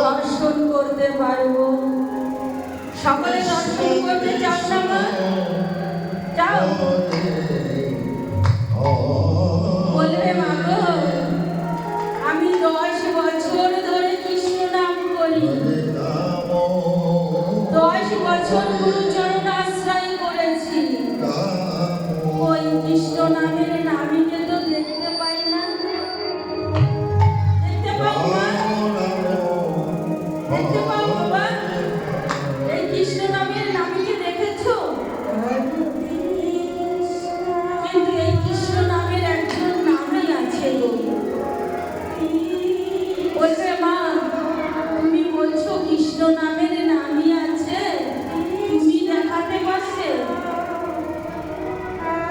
দর্শন করতে পারবো। সকলে দর্শন করতে চাও না মা? যাও বলবে মা গো আমি 10 বছর ধরে কৃষ্ণ নাম করি, 10 বছর গুরুচরণ আশ্রয় করেছি, ওই কৃষ্ণ নামের নামীকে তো দেখতে পাই না। দেখতে পাও মা? দেখতে পাও বাবা? এই কৃষ্ণ নামের নামীকে দেখেছো? কিন্তু এই কৃষ্ণ নামের একজন নামই আছে গো। বলবে মা তুমি বলছো কৃষ্ণ নামের নামই আছে, তুমি দেখাতে পারছে?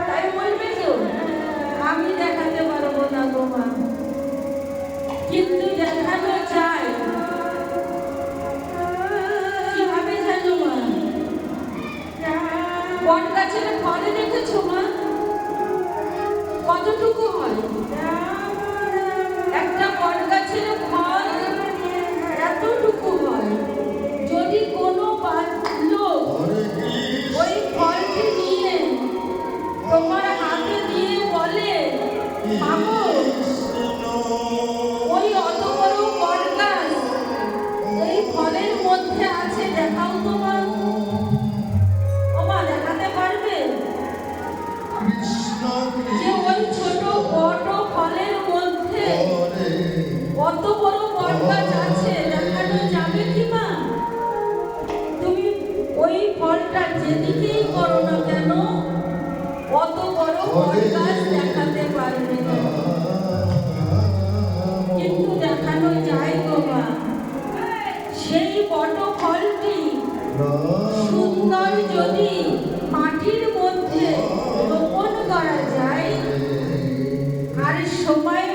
তাই বলবে তো আমি দেখাতে পারবো না গো মা, কিন্তু দেখানো যায়। কিভাবে জানো মা? বট গাছের ফলে দেখেছো মা কতটুকু হয়? একটা বট গাছের ফল এতটুকু হয়। যদি কোনো লোক ওই ফলটি নিয়ে তোমার হাতে দিয়ে বলে মাগো ওই অত বড় বট গাছ এই ফলের মধ্যে আছে দেখাও তোমার, ও মা দেখাতে পারবে যে ওই ছোট বড় ফলের মধ্যে কত বড় বট গাছ আছে? দেখানো যাবে কি মা? তুমি ওই ফলটা যেদিকেই করো না কেন অত বড় বট গাছ দেখাতে পারবে না, কিন্তু দেখানো যায় গো মা। সেই বট ফলটি সুন্দর যদি মাটির মধ্যে রোপণ করা যায় আর সময়